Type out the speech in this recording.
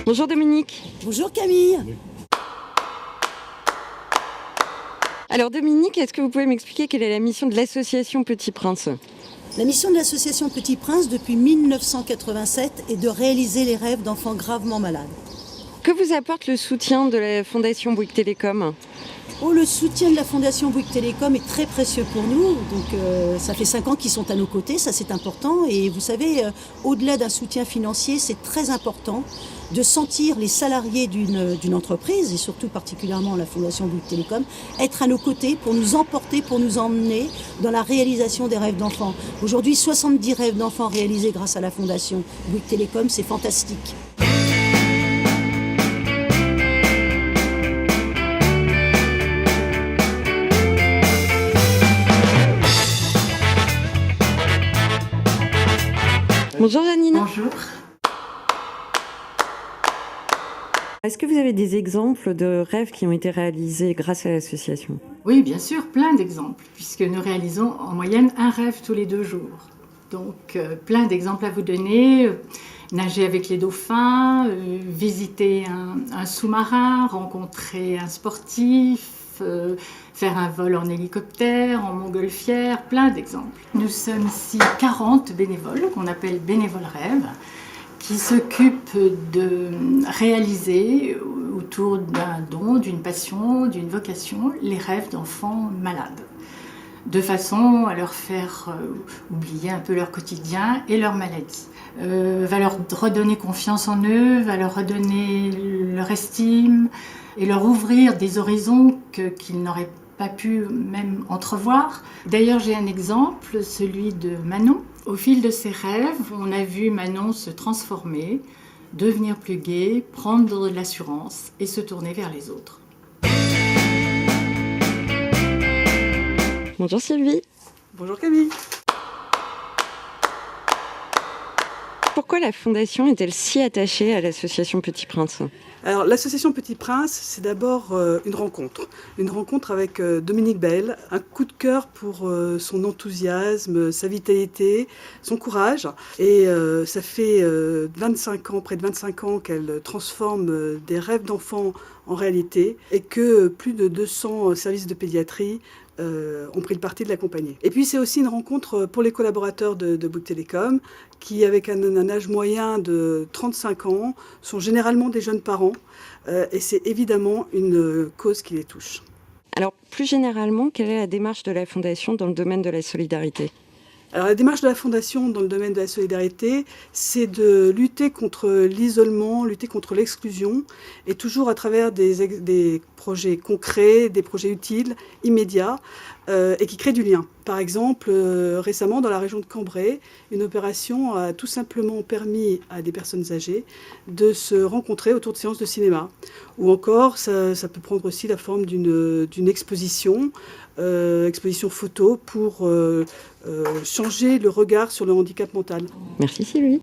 Bonjour Dominique. Bonjour Camille. Alors Dominique, est-ce que vous pouvez m'expliquer quelle est la mission de l'association Petit Prince ? La mission de l'association Petit Prince depuis 1987 est de réaliser les rêves d'enfants gravement malades. Que vous apporte le soutien de la Fondation Bouygues Télécom ? Le soutien de la Fondation Bouygues Télécom est très précieux pour nous. Donc, ça fait 5 ans qu'ils sont à nos côtés, ça c'est important. Et vous savez, au-delà d'un soutien financier, c'est très important de sentir les salariés d'une entreprise, et surtout particulièrement la Fondation Bouygues Télécom, être à nos côtés pour nous emporter, pour nous emmener dans la réalisation des rêves d'enfants. Aujourd'hui, 70 rêves d'enfants réalisés grâce à la Fondation Bouygues Télécom, c'est fantastique. Bonjour Janine. Bonjour. Est-ce que vous avez des exemples de rêves qui ont été réalisés grâce à l'association ? Oui, bien sûr, plein d'exemples, puisque nous réalisons en moyenne un rêve tous les 2 jours. Donc, plein d'exemples à vous donner. Nager avec les dauphins, visiter un sous-marin, rencontrer un sportif, faire un vol en hélicoptère, en montgolfière, plein d'exemples. Nous sommes ici 40 bénévoles, qu'on appelle bénévoles rêves, qui s'occupent de réaliser autour d'un don, d'une passion, d'une vocation, les rêves d'enfants malades, de façon à leur faire oublier un peu leur quotidien et leur maladie. Va leur redonner confiance en eux, va leur redonner leur estime et leur ouvrir des horizons qu'ils n'auraient pas pu même entrevoir. D'ailleurs, j'ai un exemple, celui de Manon. Au fil de ses rêves, on a vu Manon se transformer, devenir plus gaie, prendre de l'assurance et se tourner vers les autres. Bonjour Sylvie. Bonjour Camille. Pourquoi la Fondation est-elle si attachée à l'association Petit Prince ? Alors l'association Petit Prince, c'est d'abord une rencontre avec Dominique Bell, un coup de cœur pour son enthousiasme, sa vitalité, son courage. Et ça fait 25 ans, près de 25 ans qu'elle transforme des rêves d'enfants en réalité et que plus de 200 services de pédiatrie ont pris le parti de l'accompagner. Et puis c'est aussi une rencontre pour les collaborateurs de Bouygues Télécom qui, avec un âge moyen de 35 ans, sont généralement des jeunes parents et c'est évidemment une cause qui les touche. Alors plus généralement, quelle est la démarche de la Fondation dans le domaine de la solidarité ? Alors la démarche de la Fondation dans le domaine de la solidarité, c'est de lutter contre l'isolement, lutter contre l'exclusion, et toujours à travers des projets concrets, des projets utiles, immédiats, et qui créent du lien. Par exemple, récemment dans la région de Cambrai, une opération a tout simplement permis à des personnes âgées de se rencontrer autour de séances de cinéma. Ou encore, ça peut prendre aussi la forme d'une exposition photo pour changer le regard sur le handicap mental. Merci Sylvie.